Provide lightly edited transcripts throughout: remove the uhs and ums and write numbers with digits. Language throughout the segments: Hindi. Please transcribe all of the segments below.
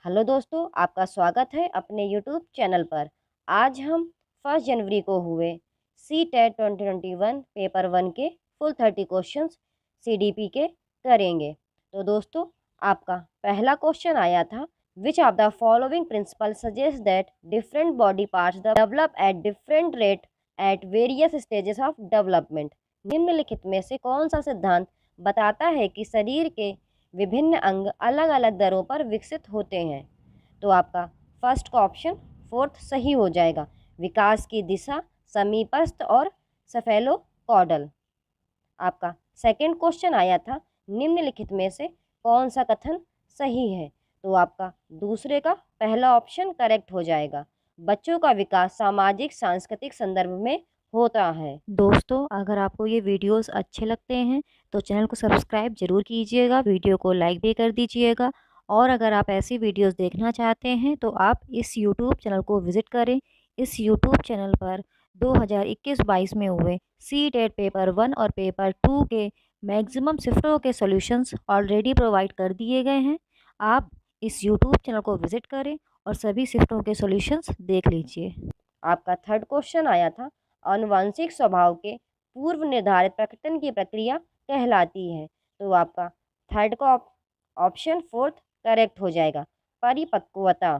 हेलो दोस्तों, आपका स्वागत है अपने यूट्यूब चैनल पर। आज हम 1 जनवरी को हुए सी-टेट 2021 पेपर 1 के फुल 30 क्वेश्चंस सीडीपी के करेंगे। तो दोस्तों, आपका पहला क्वेश्चन आया था, which of the following principle suggest that different body parts develop at different rate at various stages of development. निम्नलिखित में से कौन सा सिद्धांत बताता है कि शरीर के विभिन्न अंग अलग अलग दरों पर विकसित होते हैं? तो आपका फर्स्ट का ऑप्शन फोर्थ सही हो जाएगा। विकास की दिशा समीपस्थ और सेफेलोकॉडल। आपका सेकंड क्वेश्चन आया था, निम्नलिखित में से कौन सा कथन सही है? तो आपका दूसरे का पहला ऑप्शन करेक्ट हो जाएगा। बच्चों का विकास सामाजिक सांस्कृतिक संदर्भ में होता है। दोस्तों, अगर आपको ये वीडियोस अच्छे लगते हैं तो चैनल को सब्सक्राइब ज़रूर कीजिएगा, वीडियो को लाइक भी कर दीजिएगा। और अगर आप ऐसी वीडियोस देखना चाहते हैं तो आप इस यूट्यूब चैनल को विज़िट करें। इस यूट्यूब चैनल पर 2021-22 में हुए सी-टेट पेपर 1 और पेपर 2 के मैक्सिमम शिफ्टों के सॉल्यूशंस ऑलरेडी प्रोवाइड कर दिए गए हैं। आप इस यूट्यूब चैनल को विज़िट करें और सभी शिफ्टों के सॉल्यूशंस देख लीजिए। आपका थर्ड क्वेश्चन आया था, आनुवंशिक स्वभाव के पूर्व निर्धारित प्रकटन की प्रक्रिया कहलाती है? तो आपका थर्ड का ऑप्शन फोर्थ करेक्ट हो जाएगा, परिपक्वता।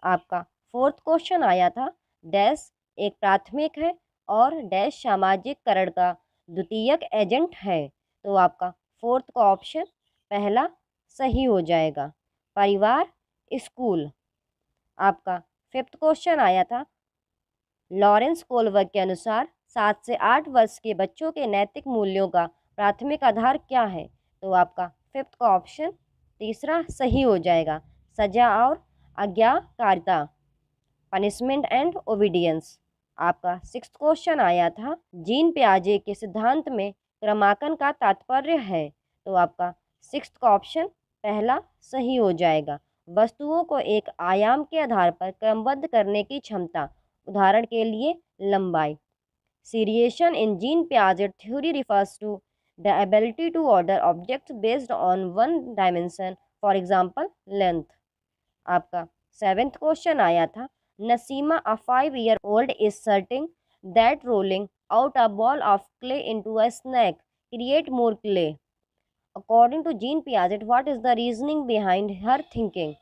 आपका फोर्थ क्वेश्चन आया था, डैश एक प्राथमिक है और डैश सामाजिककरण का द्वितीयक एजेंट है? तो आपका फोर्थ का ऑप्शन पहला सही हो जाएगा, परिवार, स्कूल। आपका फिफ्थ क्वेश्चन आया था, लॉरेंस कोलवर्ग के अनुसार 7 से 8 वर्ष के बच्चों के नैतिक मूल्यों का प्राथमिक आधार क्या है? तो आपका फिफ्थ का ऑप्शन तीसरा सही हो जाएगा, सजा और आज्ञाकारिता, पनिशमेंट एंड ओबीडियंस। आपका सिक्स्थ क्वेश्चन आया था, जीन पियाजे के सिद्धांत में क्रमांकन का तात्पर्य है? तो आपका सिक्स्थ का ऑप्शन पहला सही हो जाएगा, वस्तुओं को एक आयाम के आधार पर क्रमबद्ध करने की क्षमता, उदाहरण के लिए लंबाई। Seriation in Jean Piaget theory refers to the ability to order objects based on one dimension, for example length. आपका सेवेंथ क्वेश्चन आया था, Naseema a 5-year-old is certain that rolling out a ball of clay into a snake create more clay. According to Jean Piaget, what is the reasoning behind her thinking?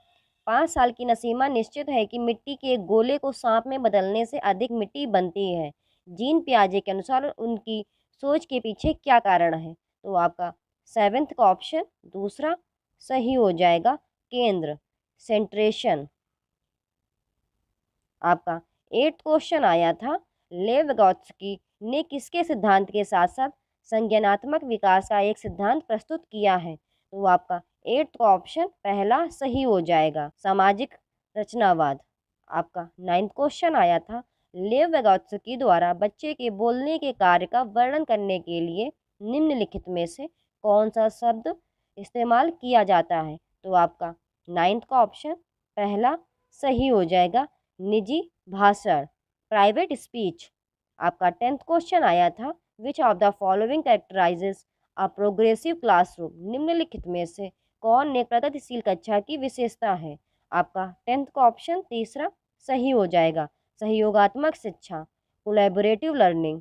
5 साल की नसीमा निश्चित है कि मिट्टी के एक गोले को सांप में बदलने से अधिक मिट्टी बनती है। जीन पियाजे के अनुसार उनकी सोच के पीछे क्या कारण है? तो आपका सेवेंथ का ऑप्शन दूसरा सही हो जाएगा, केंद्र, सेंट्रेशन। आपका एट्थ क्वेश्चन आया था, लेव विगोत्स्की ने किसके सिद्धांत के साथ साथ संज्ञानात्मक विकास का एक सिद्धांत प्रस्तुत किया है? तो आपका एट्थ का ऑप्शन पहला सही हो जाएगा, सामाजिक रचनावाद। आपका नाइन्थ क्वेश्चन आया था, लेव विगोत्स्की द्वारा बच्चे के बोलने के कार्य का वर्णन करने के लिए निम्नलिखित में से कौन सा शब्द इस्तेमाल किया जाता है? तो आपका नाइन्थ का ऑप्शन पहला सही हो जाएगा, निजी भाषण, प्राइवेट स्पीच। आपका टेंथ क्वेश्चन आया था, which of the following कैरेक्टराइजेस a progressive classroom? निम्नलिखित में से कौन एक प्रगतिशील कक्षा की विशेषता है? आपका टेंथ का ऑप्शन तीसरा सही हो जाएगा, सहयोगात्मक शिक्षा, कोलैबोरेटिव लर्निंग।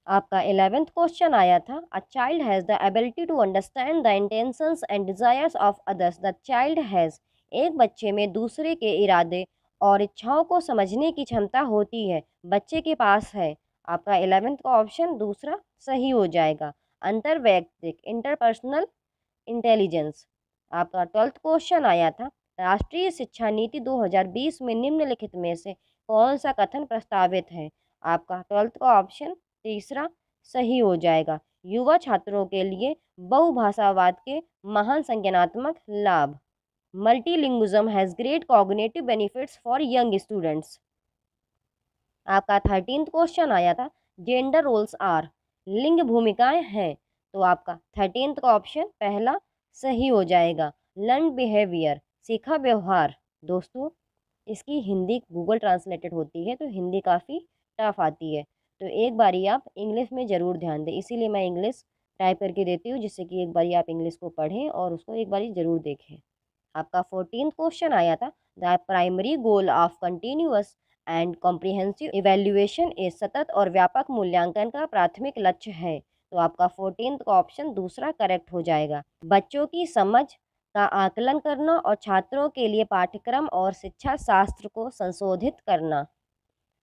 आपका 11th क्वेश्चन आया था, a child has the ability to understand the intentions and desires of others. The child has, एक बच्चे में दूसरे के इरादे और इच्छाओं को समझने की क्षमता होती है, बच्चे के पास है। आपका 11th का ऑप्शन दूसरा सही हो जाएगा, अंतर्वैयक्तिक, इंटरपर्सनल इंटेलिजेंस। आपका 12th क्वेश्चन आया था, राष्ट्रीय शिक्षा नीति 2020 में निम्नलिखित में से कौन सा कथन प्रस्तावित है? आपका 12th का ऑप्शन तीसरा सही हो जाएगा, युवा छात्रों के लिए बहुभाषावाद के महान संज्ञानात्मक लाभ। मल्टीलिंग्विज्म has great cognitive benefits for young students. आपका 13th क्वेश्चन आया था, जेंडर रोल्स आर, लिंग भूमिकाएं हैं? तो आपका 13th का ऑप्शन पहला सही हो जाएगा, लर्न बिहेवियर, सीखा व्यवहार। दोस्तों, इसकी हिंदी गूगल ट्रांसलेटेड होती है तो हिंदी काफ़ी टफ आती है, तो एक बारी आप इंग्लिश में ज़रूर ध्यान दें, इसीलिए मैं इंग्लिश टाइप करके देती हूँ, जिससे कि एक बारी आप इंग्लिश को पढ़ें और उसको एक बारी ज़रूर देखें। आपका 14th क्वेश्चन आया था, the primary goal of continuous and comprehensive evaluation is सतत और व्यापक मूल्यांकन का प्राथमिक लक्ष्य है। तो आपका 14th का ऑप्शन दूसरा करेक्ट हो जाएगा। बच्चों की समझ का आकलन करना और छात्रों के लिए पाठ्यक्रम और शिक्षा शास्त्र को संशोधित करना।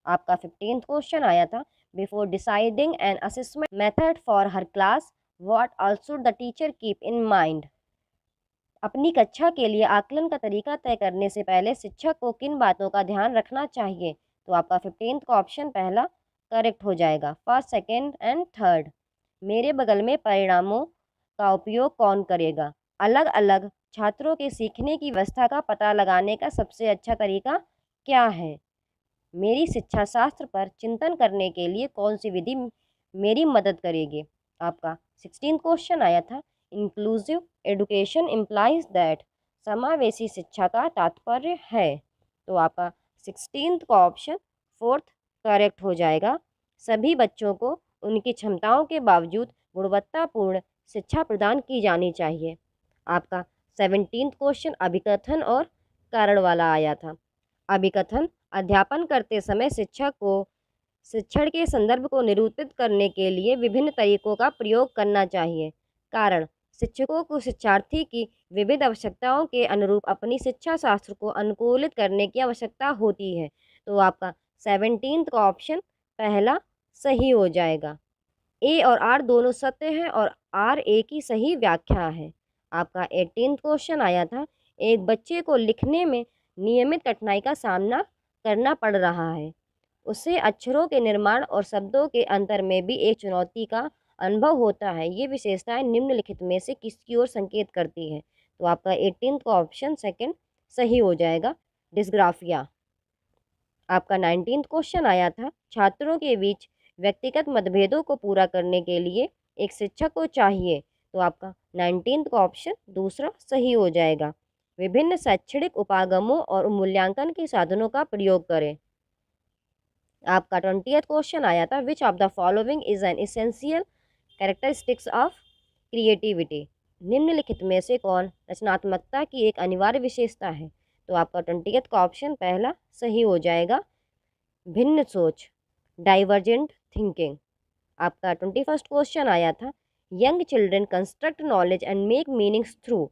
आपका 15th क्वेश्चन आया था, before deciding an assessment method for her class what also the teacher keep in mind. अपनी कक्षा के लिए आकलन का तरीका तय करने से पहले शिक्षक को किन बातों का ध्यान रखना चाहिए। तो आपका 15th का ऑप्शन पहला करेक्ट हो जाएगा। First, second and third. मेरे बगल में परिणामों का उपयोग कौन करेगा। अलग अलग छात्रों के सीखने की व्यवस्था का पता लगाने का सबसे अच्छा तरीका क्या है। मेरी शिक्षा शास्त्र पर चिंतन करने के लिए कौन सी विधि मेरी मदद करेगी। आपका 16th क्वेश्चन आया था, इंक्लूसिव एडुकेशन इम्प्लाइज दैट। समावेशी शिक्षा का तात्पर्य है। तो आपका 16th का ऑप्शन फोर्थ करेक्ट हो जाएगा। सभी बच्चों को उनकी क्षमताओं के बावजूद गुणवत्तापूर्ण शिक्षा प्रदान की जानी चाहिए। आपका 17th क्वेश्चन अभिकथन और कारण वाला आया था। अभिकथन अध्यापन करते समय शिक्षक को शिक्षण के संदर्भ को निरूपित करने के लिए विभिन्न तरीकों का प्रयोग करना चाहिए। कारण शिक्षकों को शिक्षार्थी की विविध आवश्यकताओं के अनुरूप अपनी शिक्षा शास्त्र को अनुकूलित करने की आवश्यकता होती है। तो आपका 17th का ऑप्शन पहला सही हो जाएगा। ए और आर दोनों सत्य हैं और आर ए की सही व्याख्या है। आपका 18th क्वेश्चन आया था, एक बच्चे को लिखने में नियमित कठिनाई का सामना करना पड़ रहा है। उसे अक्षरों के निर्माण और शब्दों के अंतर में भी एक चुनौती का अनुभव होता है। ये विशेषताएं निम्नलिखित में से किसकी ओर संकेत करती है। तो आपका 18th का ऑप्शन सेकंड सही हो जाएगा, डिस्ग्राफिया। आपका 19th क्वेश्चन आया था, छात्रों के बीच व्यक्तिगत मतभेदों को पूरा करने के लिए एक शिक्षक को चाहिए। तो आपका 19th का ऑप्शन दूसरा सही हो जाएगा। विभिन्न शैक्षणिक उपागमों और मूल्यांकन के साधनों का प्रयोग करें। आपका 20th क्वेश्चन आया था, which of the following is an essential characteristics of creativity. निम्नलिखित में से कौन रचनात्मकता की एक अनिवार्य विशेषता है। तो आपका 20th का ऑप्शन पहला सही हो जाएगा, भिन्न सोच, डाइवर्जेंट थिंकिंग। आपका 21st क्वेश्चन आया था, young children construct knowledge and make meanings through.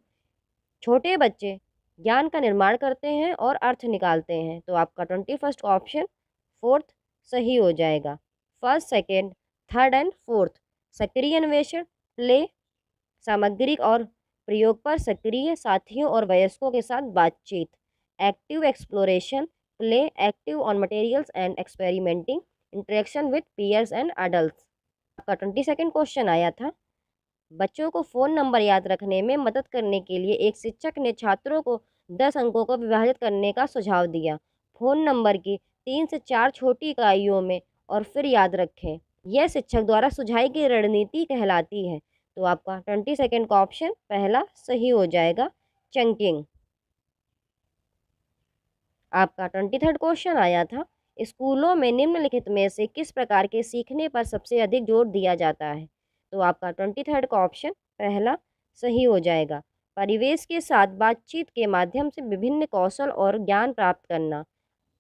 छोटे बच्चे ज्ञान का निर्माण करते हैं और अर्थ निकालते हैं। तो आपका 21st का ऑप्शन फोर्थ सही हो जाएगा। First, second, third and fourth. सक्रिय अन्वेषण, प्ले, सामग्री और प्रयोग पर सक्रिय साथियों और वयस्कों के साथ बातचीत। Active exploration, play, active on materials and experimenting, interaction with peers and adults. आपका 22nd क्वेश्चन आया था, बच्चों को फ़ोन नंबर याद रखने में मदद करने के लिए एक शिक्षक ने छात्रों को 10 अंकों को विभाजित करने का सुझाव दिया। फ़ोन नंबर की 3 से 4 छोटी इकाइयों में और फिर याद रखें। यह शिक्षक द्वारा सुझाई गई रणनीति कहलाती है। तो आपका 22nd का ऑप्शन पहला सही हो जाएगा, चंकिंग। आपका 23rd क्वेश्चन आया था, स्कूलों में निम्नलिखित में से किस प्रकार के सीखने पर सबसे अधिक जोर दिया जाता है। तो आपका 23rd का ऑप्शन पहला सही हो जाएगा, परिवेश के साथ बातचीत के माध्यम से विभिन्न कौशल और ज्ञान प्राप्त करना।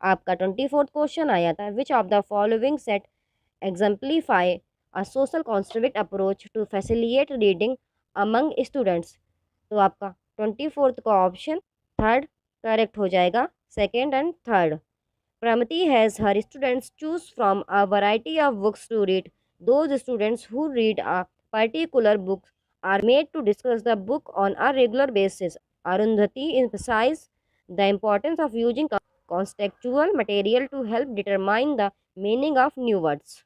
आपका 24th क्वेश्चन आया था, which of the following set exemplify a social construct approach to facilitate reading among students. तो आपका 24th का ऑप्शन थर्ड करेक्ट हो जाएगा, second and third. Pramati has her students choose from a variety of books to read. Those students who read a particular book are made to discuss the book on a regular basis. Arundhati emphasizes the importance of using contextual material to help determine the meaning of new words.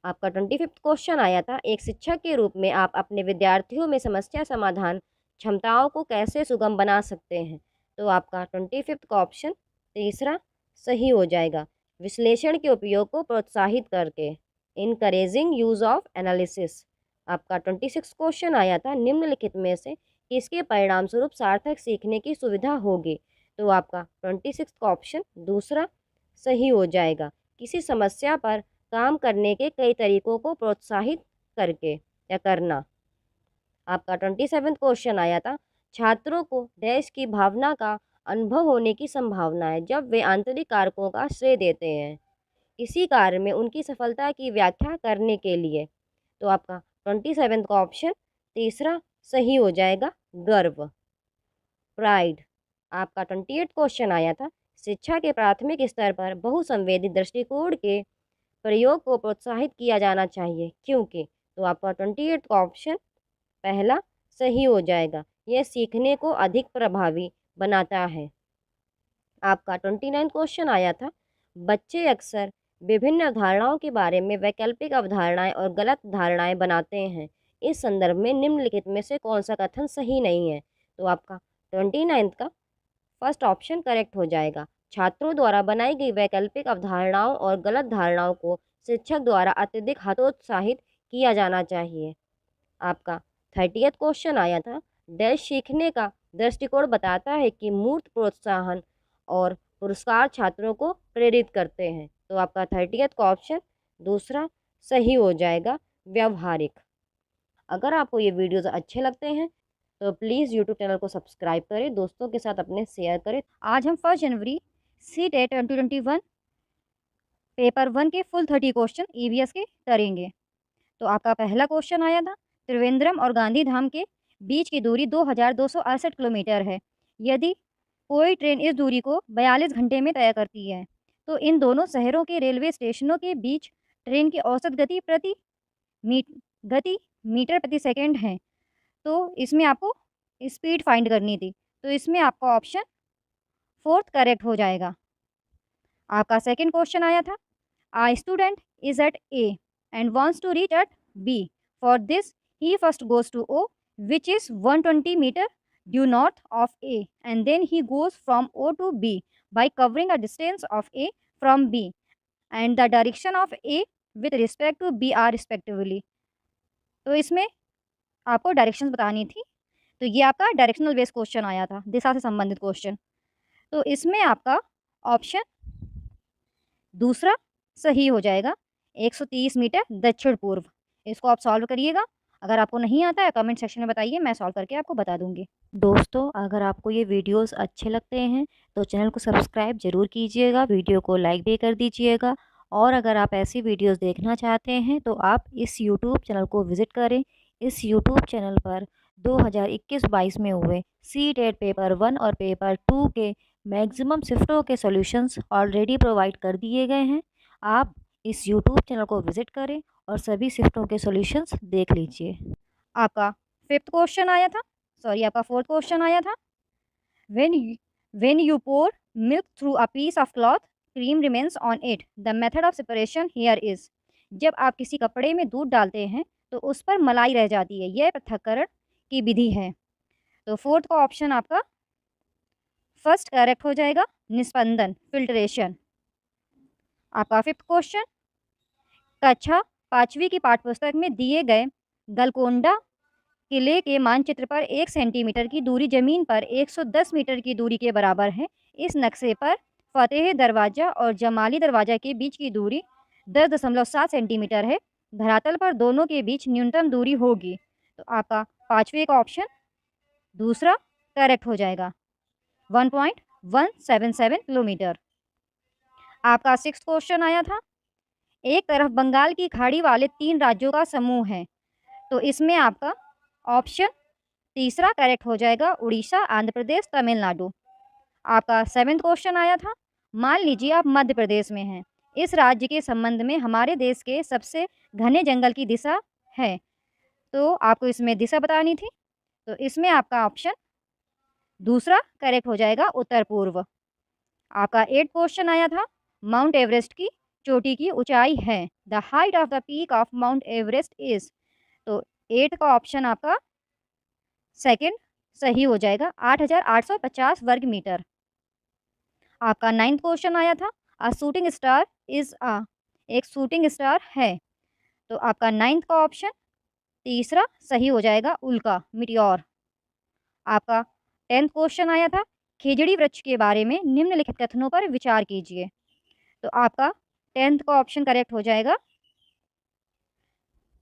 आपका 25th क्वेश्चन आया था, एक शिक्षक के रूप में आप अपने विद्यार्थियों में समस्या समाधान क्षमताओं को कैसे सुगम बना सकते हैं। तो आपका 25th का ऑप्शन तीसरा सही हो जाएगा, विश्लेषण के उपयोग को प्रोत्साहित करके, इनकरेजिंग यूज ऑफ एनालिसिस। आपका 26th क्वेश्चन आया था, निम्नलिखित में से किसके परिणाम स्वरूप सार्थक सीखने की सुविधा होगी। तो आपका 26th का ऑप्शन दूसरा सही हो जाएगा, किसी समस्या पर काम करने के कई तरीकों को प्रोत्साहित करके या करना। आपका 27th क्वेश्चन आया था, छात्रों को देश की भावना का अनुभव होने की संभावना है जब वे आंतरिक कारकों का श्रेय देते हैं किसी कार्य में उनकी सफलता की व्याख्या करने के लिए। तो आपका 27 का ऑप्शन तीसरा सही हो जाएगा, गर्व, प्राइड। आपका 28 क्वेश्चन आया था, शिक्षा के प्राथमिक स्तर पर बहुसंवेदी दृष्टिकोण के प्रयोग को प्रोत्साहित किया जाना चाहिए क्योंकि। तो आपका 28 का ऑप्शन पहला सही हो जाएगा, यह सीखने को अधिक प्रभावी बनाता है। आपका 29 क्वेश्चन आया था, बच्चे अक्सर विभिन्न अवधारणाओं के बारे में वैकल्पिक अवधारणाएं और गलत धारणाएं बनाते हैं। इस संदर्भ में निम्नलिखित में से कौन सा कथन सही नहीं है। तो आपका 29 का फर्स्ट ऑप्शन करेक्ट हो जाएगा। छात्रों द्वारा बनाई गई वैकल्पिक अवधारणाओं और गलत धारणाओं को शिक्षक द्वारा अत्यधिक हतोत्साहित किया जाना चाहिए। आपका 30th क्वेश्चन आया था, डैश सीखने का दृष्टिकोण बताता है कि मूर्त प्रोत्साहन और पुरस्कार छात्रों को प्रेरित करते हैं। तो आपका 30th का ऑप्शन दूसरा सही हो जाएगा, व्यवहारिक। अगर आपको ये वीडियोस अच्छे लगते हैं तो प्लीज़ यूट्यूब चैनल को सब्सक्राइब करें, दोस्तों के साथ अपने शेयर करें। आज हम 1 जनवरी CTET 2021 पेपर 1 के फुल 30 क्वेश्चन EVS के करेंगे। तो आपका पहला क्वेश्चन आया था, त्रिवेंद्रम और गांधीधाम के बीच की दूरी 2268 किलोमीटर है। यदि कोई ट्रेन इस दूरी को 42 घंटे में तय करती है तो इन दोनों शहरों के रेलवे स्टेशनों के बीच ट्रेन की औसत गति मीटर प्रति सेकंड है। तो इसमें आपको स्पीड फाइंड करनी थी, तो इसमें आपका ऑप्शन फोर्थ करेक्ट हो जाएगा। आपका सेकंड क्वेश्चन आया था, A student is at A and wants to reach at B. For this, he first goes to O, which is 120 meter due north of A, and then he goes from O to B by covering a distance of A from B and the direction of A with respect to B are respectively. तो इसमें आपको डायरेक्शंस बतानी थी, तो ये आपका डायरेक्शनल बेस्ड क्वेश्चन आया था, दिशा से संबंधित क्वेश्चन। तो इसमें आपका ऑप्शन दूसरा सही हो जाएगा, 130 मीटर दक्षिण पूर्व। इसको आप सॉल्व करिएगा। अगर आपको नहीं आता है कमेंट सेक्शन में बताइए, मैं सॉल्व करके आपको बता दूंगी। दोस्तों, अगर आपको ये वीडियोस अच्छे लगते हैं तो चैनल को सब्सक्राइब ज़रूर कीजिएगा, वीडियो को लाइक भी कर दीजिएगा। और अगर आप ऐसी वीडियोस देखना चाहते हैं तो आप इस यूट्यूब चैनल को विज़िट करें। इस यूट्यूब चैनल पर 2021-22 में हुए CTET पेपर 1 और पेपर 2 के मैक्सिमम शिफ्टों के सॉल्यूशंस ऑलरेडी प्रोवाइड कर दिए गए हैं। आप इस यूट्यूब चैनल को विज़िट करें और सभी शिफ्टों के सॉल्यूशंस देख लीजिए। आपका फिफ्थ क्वेश्चन आया था, आपका फोर्थ क्वेश्चन आया था, when you pour milk through a piece of cloth, cream remains on it. The method of separation here is. जब आप किसी कपड़े में दूध डालते हैं तो उस पर मलाई रह जाती है, यह पृथक्करण की विधि है। तो फोर्थ का ऑप्शन आपका फर्स्ट करेक्ट हो जाएगा, निस्पंदन, फिल्ट्रेशन। आपका फिफ्थ क्वेश्चन, कक्षा 5वीं की पाठ्यपुस्तक में दिए गए गलकोंडा किले के मानचित्र पर 1 सेंटीमीटर की दूरी जमीन पर 110 मीटर की दूरी के बराबर है। इस नक्शे पर फतेह दरवाजा और जमाली दरवाजा के बीच की दूरी 10.7 सेंटीमीटर है। धरातल पर दोनों के बीच न्यूनतम दूरी होगी। तो आपका 5वें का ऑप्शन दूसरा करेक्ट हो जाएगा, 1.177 किलोमीटर। आपका सिक्स्थ क्वेश्चन आया था, एक तरफ बंगाल की खाड़ी वाले 3 राज्यों का समूह है। तो इसमें आपका ऑप्शन तीसरा करेक्ट हो जाएगा, उड़ीसा, आंध्र प्रदेश, तमिलनाडु। आपका 7वां क्वेश्चन आया था, मान लीजिए आप मध्य प्रदेश में हैं। इस राज्य के संबंध में हमारे देश के सबसे घने जंगल की दिशा है। तो आपको इसमें दिशा बतानी थी, तो इसमें आपका ऑप्शन दूसरा करेक्ट हो जाएगा, उत्तर पूर्व। आपका 8वां क्वेश्चन आया था, माउंट एवरेस्ट की चोटी की ऊंचाई है। The height of the peak of mount Everest is. तो 8 का ऑप्शन आपका सेकंड सही हो जाएगा, 8,850 वर्ग मीटर। आपका 9वां क्वेश्चन आया था, अ शूटिंग स्टार इज अ, एक शूटिंग स्टार है। तो आपका 9वां का ऑप्शन तीसरा सही हो जाएगा, उल्का, मिटियोर। आपका 10वां क्वेश्चन आया था, खिजड़ी वृक्ष के बारे में निम्नलिखित कथनों पर विचार कीजिए। तो आपका 10th का ऑप्शन करेक्ट हो जाएगा,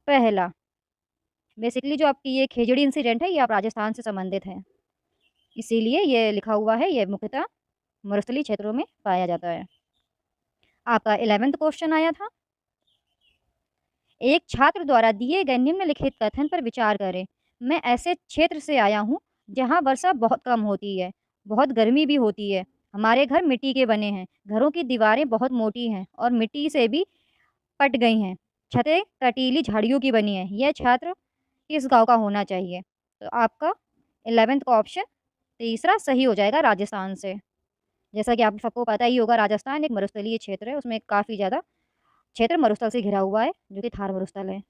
पहला। बेसिकली जो आपकी ये खिजड़ी इंसिडेंट है ये आप राजस्थान से संबंधित है। इसीलिए ये लिखा हुआ है, ये मुख्यतः मरुस्थलीय क्षेत्रों में पाया जाता है। आपका 11th क्वेश्चन आया था, एक छात्र द्वारा दिए गए निम्नलिखित कथन पर विचार करें। मैं ऐसे क्षेत्र से आया हूँ जहाँ वर्षा बहुत कम होती है, बहुत गर्मी भी होती है। हमारे घर मिट्टी के बने हैं, घरों की दीवारें बहुत मोटी हैं और मिट्टी से भी पट गई हैं। छतें कटीली झाड़ियों की बनी हैं। यह छात्र किस गांव का होना चाहिए? तो आपका 11th का ऑप्शन तीसरा सही हो जाएगा, राजस्थान से। जैसा कि आप सबको पता ही होगा, राजस्थान एक मरुस्थलीय क्षेत्र है, उसमें काफ़ी ज़्यादा क्षेत्र मरुस्थल से घिरा हुआ है, जो कि थार मरुस्थल है।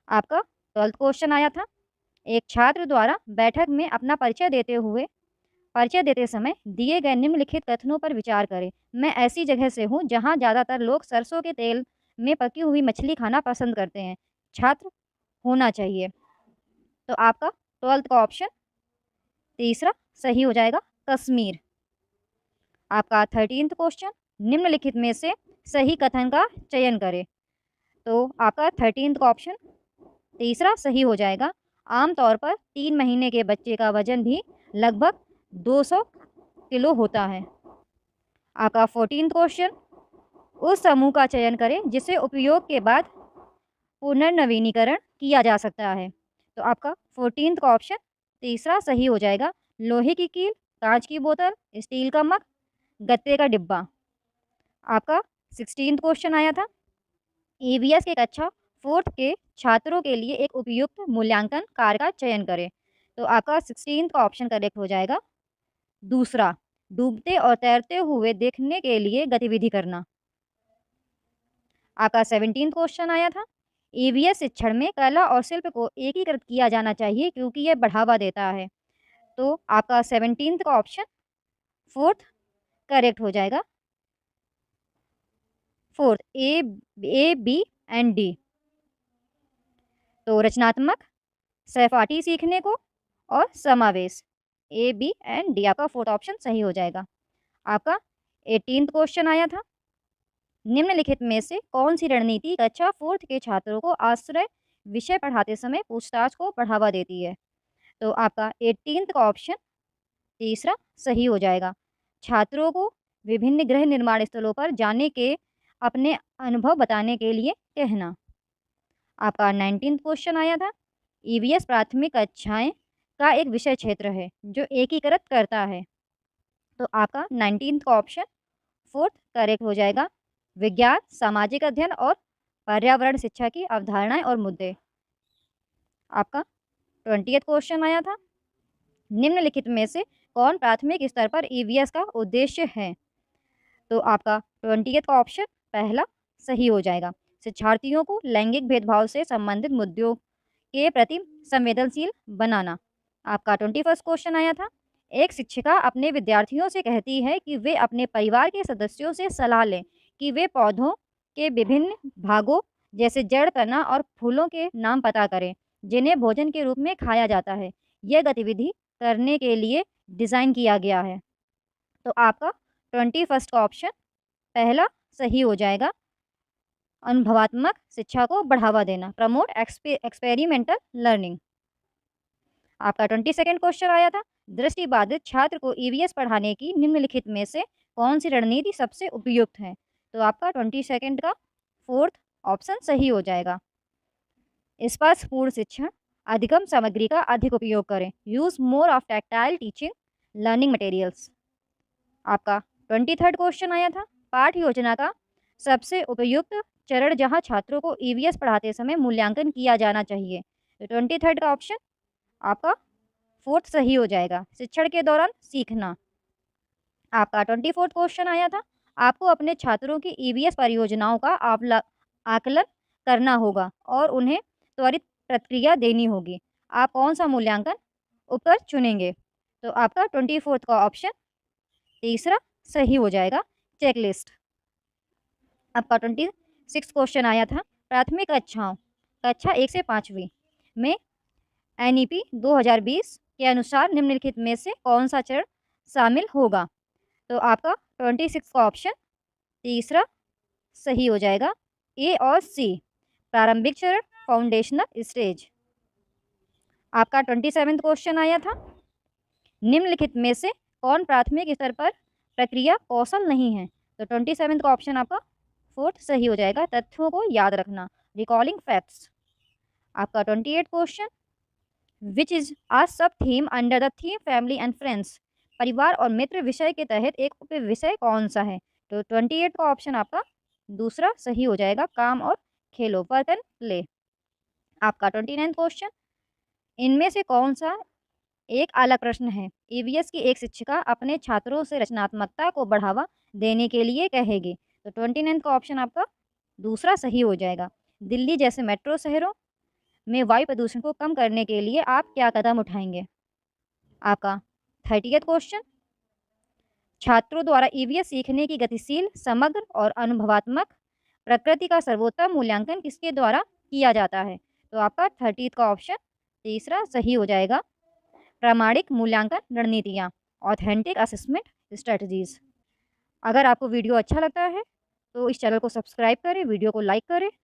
आपका 12th क्वेश्चन आया था, एक छात्र द्वारा बैठक में अपना परिचय देते समय दिए गए निम्नलिखित कथनों पर विचार करें। मैं ऐसी जगह से हूँ जहाँ ज़्यादातर लोग सरसों के तेल में पकी हुई मछली खाना पसंद करते हैं। छात्र होना चाहिए। तो आपका 12th का ऑप्शन तीसरा सही हो जाएगा, कश्मीर। आपका 13th क्वेश्चन, निम्नलिखित में से सही कथन का चयन करें। तो आपका 13th का ऑप्शन तीसरा सही हो जाएगा। आमतौर पर 3 महीने के बच्चे का वजन भी लगभग 200 किलो होता है। आपका 14th क्वेश्चन, उस समूह का चयन करें जिसे उपयोग के बाद पुनर्नवीनीकरण किया जा सकता है। तो आपका 14th का ऑप्शन तीसरा सही हो जाएगा। लोहे की कील, कांच की बोतल, स्टील का मग, गत्ते का डिब्बा। आपका 16th क्वेश्चन आया था, ईवीएस के कक्षा 4th के छात्रों के लिए एक उपयुक्त मूल्यांकन कार्य का चयन करें। तो आपका 16th का ऑप्शन करेक्ट हो जाएगा, दूसरा, डूबते और तैरते हुए देखने के लिए गतिविधि करना। आपका 17th क्वेश्चन आया था, ईवीएस शिक्षण में कला और शिल्प को एकीकृत किया जाना चाहिए क्योंकि यह बढ़ावा देता है। तो आपका 17th का ऑप्शन 4th करेक्ट हो जाएगा, 4th, A B and D. तो रचनात्मक, सहपाठी सीखने को और समावेश, ए बी एंड डी आपका 4th ऑप्शन सही हो जाएगा। आपका 18th क्वेश्चन आया था, निम्नलिखित में से कौन सी रणनीति कक्षा 4th के छात्रों को आश्रय विषय पढ़ाते समय पूछताछ को बढ़ावा देती है? तो आपका 18th का ऑप्शन तीसरा सही हो जाएगा, छात्रों को विभिन्न गृह निर्माण स्थलों पर जाने के अपने अनुभव बताने के लिए कहना। आपका 19th क्वेश्चन आया था, ईवीएस प्राथमिक कक्षाएं का एक विषय क्षेत्र है जो एकीकृत करता है। तो आपका 19th का ऑप्शन 4th करेक्ट हो जाएगा, विज्ञान, सामाजिक अध्ययन और पर्यावरण शिक्षा की अवधारणाएं और मुद्दे। आपका 20th क्वेश्चन आया था, निम्नलिखित में से कौन प्राथमिक स्तर पर ईवीएस का उद्देश्य है? तो आपका 20th का ऑप्शन पहला सही हो जाएगा, शिक्षार्थियों को लैंगिक भेदभाव से संबंधित मुद्दों के प्रति संवेदनशील बनाना। आपका 21st क्वेश्चन आया था, एक शिक्षिका अपने विद्यार्थियों से कहती है कि वे अपने परिवार के सदस्यों से सलाह लें कि वे पौधों के विभिन्न भागों जैसे जड़, तना और फूलों के नाम पता करें जिन्हें भोजन के रूप में खाया जाता है। यह गतिविधि करने के लिए डिज़ाइन किया गया है। तो आपका 21st का ऑप्शन पहला सही हो जाएगा, अनुभवात्मक शिक्षा को बढ़ावा देना, प्रमोट एक्सपेरिमेंटल लर्निंग। आपका 22nd क्वेश्चन आया था, दृष्टिबाधित छात्र को ईवीएस पढ़ाने की निम्नलिखित में से कौन सी रणनीति सबसे उपयुक्त है? तो आपका 22nd का 4th ऑप्शन सही हो जाएगा, स्पर्शपूर्ण शिक्षण, अधिगम सामग्री का अधिक उपयोग करें, use more of tactile teaching learning materials. आपका 23rd क्वेश्चन आया था, पाठ योजना का सबसे उपयुक्त चरण जहां छात्रों को ईवीएस पढ़ाते समय मूल्यांकन किया जाना चाहिए। तो 23rd का ऑप्शन आपका 4th सही हो जाएगा, शिक्षण के दौरान सीखना। आपका 24th क्वेश्चन आया था, आपको अपने छात्रों की ईवीएस परियोजनाओं का आकलन करना होगा और उन्हें त्वरित प्रतिक्रिया देनी होगी। आप कौन सा मूल्यांकन उपकर चुनेंगे? तो आपका 24th का ऑप्शन तीसरा सही हो जाएगा, चेकलिस्ट। आपका 26 क्वेश्चन आया था, प्राथमिक कक्षाओं कक्षा 1 से 5वीं में एनईपी 2020 के अनुसार निम्नलिखित में से कौन सा चरण शामिल होगा? तो आपका 26 का ऑप्शन तीसरा सही हो जाएगा, ए और सी, प्रारंभिक चरण, फाउंडेशनल स्टेज। आपका 27th क्वेश्चन आया था, निम्नलिखित में से कौन प्राथमिक स्तर पर प्रक्रिया कौशल नहीं है? तो 27 का ऑप्शन आपका फोर्थ सही हो जाएगा। तथ्यों को याद रखना, रिकॉलिंग फैक्ट्स। आपका 28 क्वेश्चन, विच इज आ सब theme under the theme family and friends? परिवार और मित्र विषय के तहत एक उप विषय कौन सा है? तो 28 का ऑप्शन आपका दूसरा सही हो जाएगा, काम और खेलो, वर्क एंड प्ले। आपका 29 क्वेश्चन, इनमें से कौन सा एक अलग प्रश्न है? ईवीएस की एक शिक्षिका अपने छात्रों से रचनात्मकता को बढ़ावा देने के लिए कहेगी। तो 29 का ऑप्शन आपका दूसरा सही हो जाएगा। दिल्ली जैसे मेट्रो शहरों में वायु प्रदूषण को कम करने के लिए आप क्या कदम उठाएंगे? आपका 30th क्वेश्चन, छात्रों द्वारा ईवीएस सीखने की गतिशील, समग्र और अनुभवात्मक प्रकृति का सर्वोत्तम मूल्यांकन किसके द्वारा किया जाता है? तो आपका 30th का ऑप्शन तीसरा सही हो जाएगा, प्रामाणिक मूल्यांकन रणनीतियाँ, ऑथेंटिक असेसमेंट स्ट्रेटजीज। अगर आपको वीडियो अच्छा लगता है तो इस चैनल को सब्सक्राइब करें, वीडियो को लाइक करें